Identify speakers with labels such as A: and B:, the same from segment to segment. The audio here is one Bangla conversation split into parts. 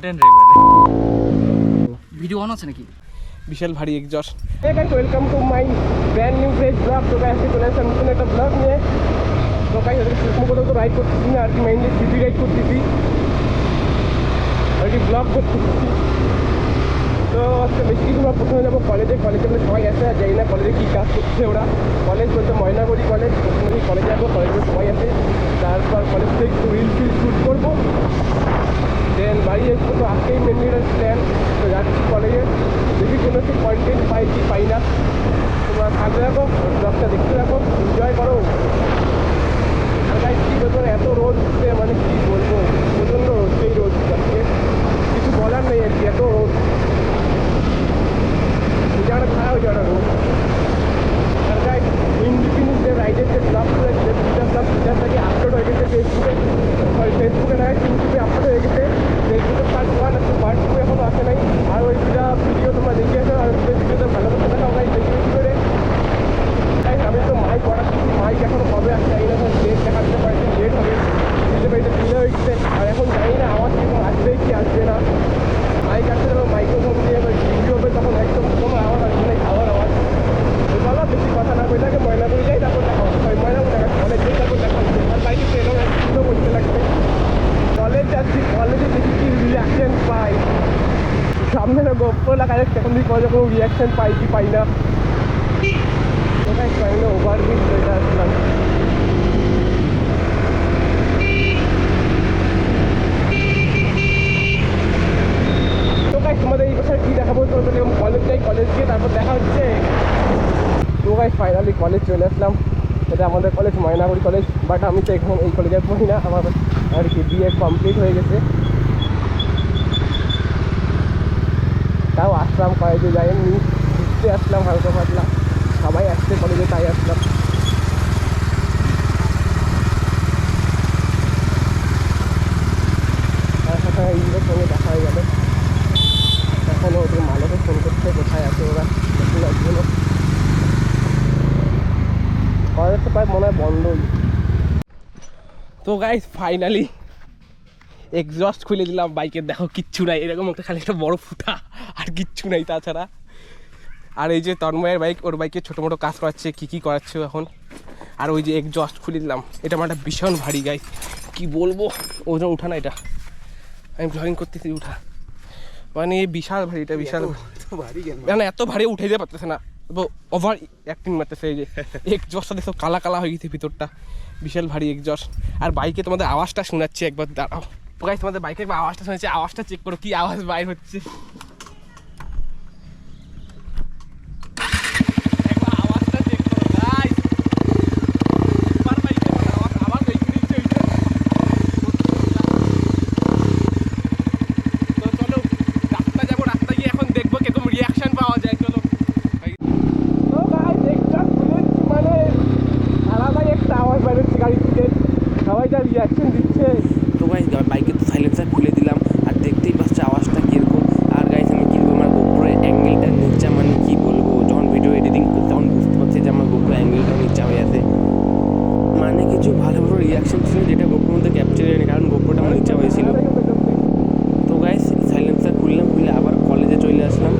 A: কন্টেন্ট রেখবে
B: ভিডিও অন আছে নাকি?
C: বিশাল ভারী exhaust. Hey guys, welcome to my brand new fresh vlog. তো guys চলে আসলাম নতুন একটা ব্লগ নিয়ে। তো guys আজকে সেরকম কোথাও তো রাইড করতেছি না, আর কি মেইনলি সিটি রাইড করতেছি, আর কি ব্লগ করতেছি। তো আজকে বেশি কিছু না, প্রথমে যাবো কলেজে। কলেজে বলে সবাই আসে, আর যাই না কলেজে কী কাজ করছে ওরা। কলেজ বলতে ময়নাগুড়ি কলেজ। প্রথমে কলেজে যাবো, কলেজে সবাই আসে। তারপর কলেজ থেকে একটু রিল শ্যুট করবো, দেন বাড়ি আসবো। তো আজকেই মেনলি প্ল্যান। তো যাচ্ছি কলেজে, দেখি কোনো একটু কন্টেন্ট পাই কি পাই না। তোমরা থাকতে থাকো, ব্লগটা দেখতে থাকো, এনজয় করো। আর গাইস কী বলবো, এত রোদ উঠছে, মানে কী বলবো, প্রচণ্ড রোদ। সেই রোদ আজকে কিছু বলার নেই আর কি, এত রোদ। জায়গাটা খারাপ হয়ে যাওয়াটা রোদ। আর গাইস ইন্ডিপেন্ডেন্স ডে রাইডের যে ব্লগগুলো ছিল, দুইটা ব্লগ দুইটা থেকে আপলোড হয়ে গেছে ফেসবুকে। ফেসবুকে না, ইউটিউবে আপলোড হয়ে গেছে। ফেসবুকে পার্ট 1 আর পার্ট 2 এখনও আসে নাই। আর ওই দুটা ভিডিও তোমরা দেখে আসো, আর ওই ভিডিওতে ভালো করে দেখাও গাইস, বেশি বেশি করে। গাইস আমি তো মাইক অর্ডার করছি, মাইক এখনও কবে আসছে জানি না, ডেট দেখাতে পারছি, লেট হবে। দিতে বাড়িতে দিলে হচ্ছে, আর এখন জানি না আওয়াজ কীরকম আসবে কি আসবে না। মাইক আসতে যাবো, মাইক্রোফোন দিয়ে ভিডিও হবে, তখন একদম কোনো আওয়াজ আসবে না, খাওয়ার আওয়াজ। বলো বেশি কথা না বলে ময়নাগুড়ি যাই, তারপর দেখা হয়। ময়নাগুড়ি দেখা কলেজ যাই, তারপর দেখা হচ্ছে। আর বাইকে ট্রেনও একটু বলতে লাগবে। কলেজ যাচ্ছি, কলেজে দেখি কি রিয়াকশান পাই। সামনে গোপ্রো লাগা যাচ্ছে, এখন দিকে কলেজে কোনো রিয়াকশান পাই কি পাই না। ওটাই পাই না, ওভারব্রিজ হয়ে আসলাম। তো গাইস তোমাদের এই বছর কী দেখাবো, তোমাদের এরকম কলেজ যাই, কলেজ গিয়ে তারপর দেখা হচ্ছে। তো গাইস ফাইনালি কলেজ চলে আসলাম। এটা আমাদের কলেজ ময়নাগুড়ি কলেজ, বাট আমি তো এখন এই কলেজে পড়ি না, আমার আর কি বিএ কমপ্লিট হয়ে গেছে। তাও আসলাম কলেজে, যাইনি ঘুরতে আসলাম হালকা পাতলা, সবাই আসছে কলেজে তাই আসলাম। তার সাথে ইন্দ্রের সঙ্গে দেখা হয়ে গেল। এখনও ওদের মালকে ফোন করছে, কোথায় আছে ওরা জন্য। কলেজ তো প্রায় মনে হয় বন্ধই। তো গাইস ফাইনালি এক্সজস্ট খুলে দিলাম বাইকের, দেখো কিচ্ছু নাই, এরকম একটা খালি একটা বড় ফুটা, আর কিচ্ছু নাই তাছাড়া। আর এই যে তন্ময়ের বাইক, ওর বাইকে ছোটো মোটো কাজ করাচ্ছে, কী করাচ্ছে এখন। আর ওই যে এক্সজস্ট খুলে দিলাম, এটা আমার একটা ভীষণ ভারী গাইস, কী বলবো, ওজন উঠা না এটা, আমি ব্লগিং করতেছি উঠা, মানে বিশাল ভারী, এটা বিশাল ভারী, মানে এত ভারী উঠে যেতে পারতেছে না, ওভার অ্যাক্টিং মারতেছে। এই যে এক্সজস্টটা দেখো কালা কালা হয়ে গেছে ভিতরটা, বিশাল ভারী এক্সজস্ট। আর বাইকে তোমাদের আওয়াজটা শোনাচ্ছে, একবার দাঁড়াও গাইস, তোমাদের বাইকে একবার আওয়াজটা শুনেছে, আওয়াজটা চেক করো, কি আওয়াজ বাইর হচ্ছে। সবাই যা রিয়াকশন দিচ্ছে।
D: তো গাইস বাইকের তো সাইলেন্সার খুলে দিলাম, আর দেখতেই পাচ্ছি আওয়াজটা কীরকম। আর গাইস আমি কী বলবো, আমার গোপ্রোর অ্যাঙ্গেলটা নিচা, মানে কী বলবো, যখন ভিডিও এডিটিং করতে তখন বুঝতে পারছি যে আমার গোপ্রোর অ্যাঙ্গেলটা নিচা হয়ে আছে। মানে কিছু ভালো ভালো রিয়াকশন ছিল যেটা গোপ্রোর মধ্যে ক্যাপচার হয়নি, কারণ গোপ্রোটা আমার নিচা হয়েছিল। তো গাইস সাইলেন্সার খুললাম, খুলে আবার কলেজে চলে আসলাম,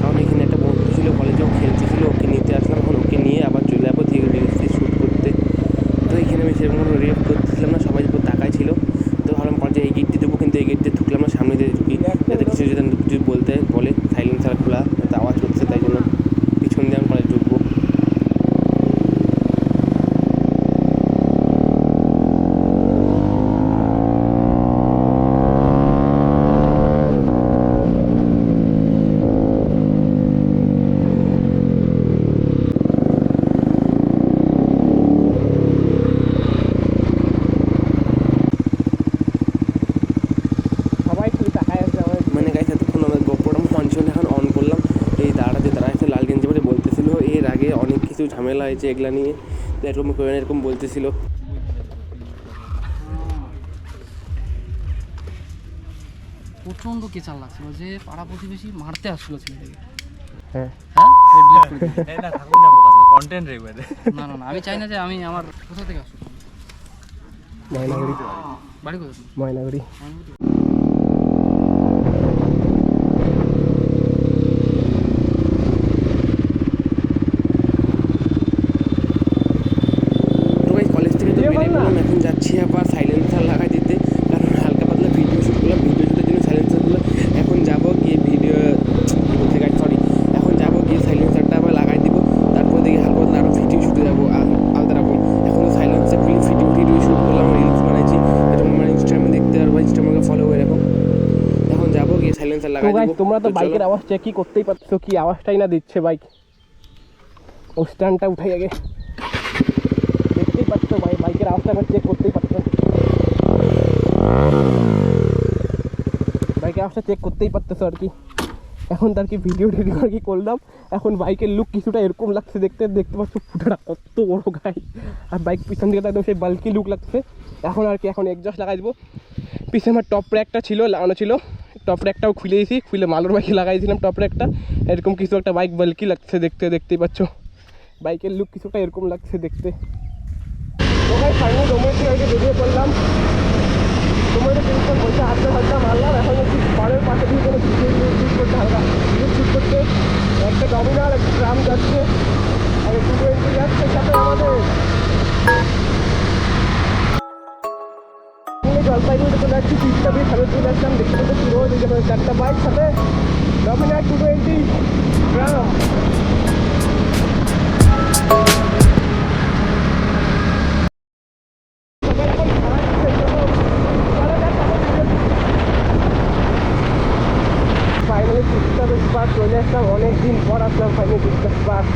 D: কারণ এখানে একটা বন্ধু ছিল কলেজেও খেলতেছিল, ওকে নিতে আসলাম। এখন ওকে নিয়ে আবার চলে যাবো থেকে রিলস শ্যুট করতে। তো এখানে আমি সেরকম কোনো রিয়েক্ট করতেছিলাম না, সবাই পুরো তাকাই ছিল। তো ভাবলাম কলেজে এই গেট দিয়ে দেবো, কিন্তু এই গেট দিয়ে ঢুকলাম না, সামনে দিয়ে ঢুকি, যাতে কিছু যদি বলতে বলে সাইলেন্সার খোলা, যাতে আওয়াজ করছে, তাই জন্য পিছন দিয়ে আমি কলেজ ঢুকবো। মানে গাইস এতক্ষণ আমার গোপ্রোটা ফাংশন এখন অন করলাম, এই দাঁড়াতে লাল গেঞ্জি পরে বলতেছিল এর আগে অনেক কিছু ঝামেলা হয়েছে এগুলা নিয়ে, এরকম করে এরকম বলতেছিল।
B: প্রচণ্ড কেচাল লাগছিল, যে পাড়া প্রতিবেশী মারতে আসছিল ছেলেটাকে।
C: হ্যাঁ
B: হ্যাঁ
A: না থাকুন না, কন্টেন্ট রেখবে
B: না না না, আমি চাই না যে আমি আমার কোথা থেকে আসবো।
C: ময়নাগুড়ি,
B: বাড়ি কোথায়?
C: ময়নাগুড়ি।
D: তো গাইস কলেজ থেকে তো বেরিয়ে পড়লাম, এখন যাচ্ছি আবার সাইলেন্সার লাগাই দিতে, কারণ হালকা পাতলা ভিডিও শ্যুট করলাম, ভিডিও শ্যুটের জন্য সাইলেন্সারগুলো এখন যাবো গিয়ে ভিডিও বলতে গাইস সরি, এখন যাবো গিয়ে সাইলেন্সারটা আবার লাগাই দিব, তারপর দেখি হালকা পাতলা আরও ভিডিও শ্যুটে যাবো আলাদা রকম। এখন তো সাইলেন্সার খুলে ভিডিও শ্যুট করলাম, রিলস বানাইছি, এটা আমার ইনস্টাগ্রামে দেখতে পারবো, ইনস্টাগ্রামে ফলো করে রাখো। এখন যাবো গিয়ে সাইলেন্সার লাগাই দিব।
C: তোমরা তো
D: চলো।
C: বাইকের আওয়াজ চেকই করতেই পারছো, কি আওয়াজটাই না দিচ্ছে বাইক। ও স্ট্যান্ডটা উঠাই আগে, দেখতেই পাচ্ছ ভাই বাইকের আওয়াজটা একবার চেক করতেই পারছো, বাইকের আওয়াজটা চেক করতেই পারতেছো আর কি। এখন তার কি ভিডিও টিডিও আর কি করলাম, এখন বাইকের লুক কিছুটা এরকম লাগছে দেখতে, দেখতে পাচ্ছ ফুটাটা কত বড় গাই, আর বাইক পিছন দিকে তো একদম সেই বাল্কি লুক লাগছে। এখন আর কি এখন এক্সজস্ট লাগাই দেবো। পিছনে আমার টপ র্যাকটা ছিল, লাগানো ছিল, টপ র্যাকটাও খুলে দিয়েছি, খুলে মালুর বাইকে লাগাইছিলাম টপ র্যাকটা। এরকম কিছু একটা বাইক বাল্কি লাগছে দেখতে, দেখতেই পাচ্ছ বাইকের লুক কিছুটা এরকম লাগছে দেখতে। ওখানে সামনে ডোমেটি আর কি বেরিয়ে পড়লাম, ডোমেটি কিছুক্ষণ বসে হালকা মারলাম। এখন একটু পাড়ের পাশে দিয়ে কোনো ভিডিও শ্যুট করতে, হালকা ভিডিও শ্যুট করতে একটা ডমিনার একটা ট্রাম যাচ্ছে আর একটু যাচ্ছে সাথে আমাদের জলপাইগুড়িতে চলে যাচ্ছি, পিসটা দিয়ে সামনে চলে আসলাম, দেখতে পাচ্ছি পুরো দেখতে পাচ্ছি 4টা বাইক সাথে ডমিনার 220 ট্রাম। ফাইনালি পিস্টার স্পার্ক চলে আসলাম, অনেকদিন পর আসলাম ফাইনালি পিস্টার স্পার্ক।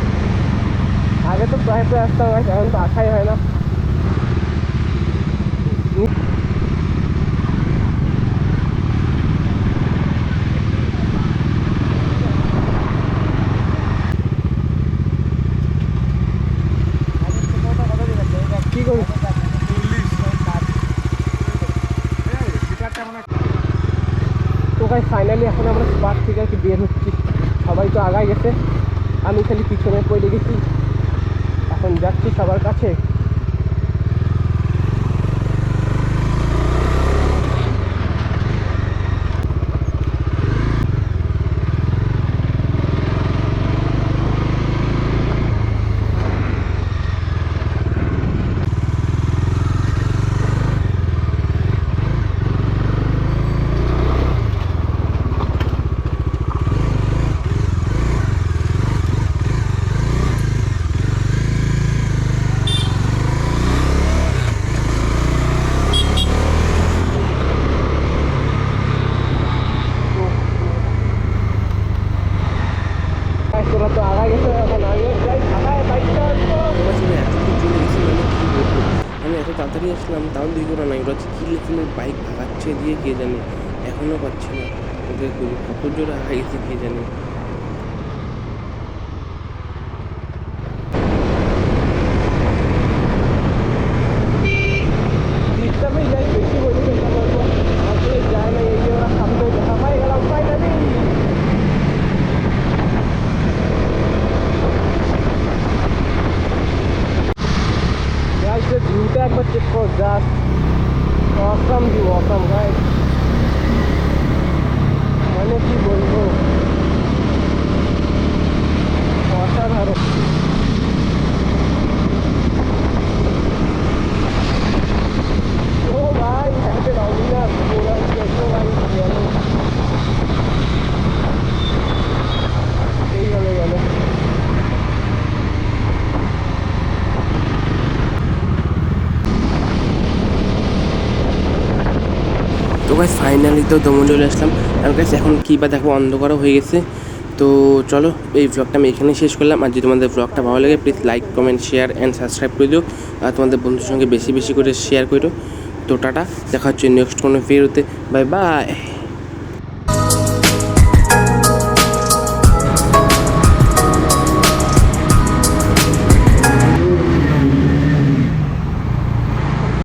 C: আগে তো প্রায় আসতাম, এখন তো আসাই হয় না। কি করি তো ভাই ফাইনালি এখন আমরা স্পার্ক থেকে আর কি বের হচ্ছি, সবাই তো আগায় গেছে, আমি খালি পিছনে পড়ে গেছি। এখন যাচ্ছি সবার কাছে। তোরা তো আগায় গেছে, এখন আমিও যাই ঢাকায় বাইকটা
D: আমি এত তাড়াতাড়ি আসলাম, তাও 2 ঘন্টা নাই, ওরা কি লেখুনের বাইক ভাগাচ্ছে দিয়ে কে জানে, এখনও পাচ্ছি না ওদের কত জোরে আগে গেছে কে জানে।
C: ডিস্টার্বেই যাই, বেশি বলি চেষ্টা করবো, আসলে যায় না, এই যে ওরা সামনে দেখা পাই গেলাম ফাইনালি। গাইস ভিউটা একবার চেক কর, just awesome view, awesome guys, মানে কি বলবো, অসাধারণ। ও ভাই হ্যাঁ রবিনা পুরা দেখো ভাই গেল।
D: তো গাইস ফাইনালি তো দমন চলে আসলাম, আর গাইস এখন কী বা দেখো অন্ধকারও হয়ে গেছে। তো চলো এই ব্লগটা আমি এখানেই শেষ করলাম, আর যদি তোমাদের ব্লগটা ভালো লাগে please like comment share and subscribe করে দিও, আর তোমাদের বন্ধুর সঙ্গে বেশি বেশি করে শেয়ার করো। তো টাটা, দেখা হচ্ছে নেক্সট কোনো ভিডিওতে, বাই বাই।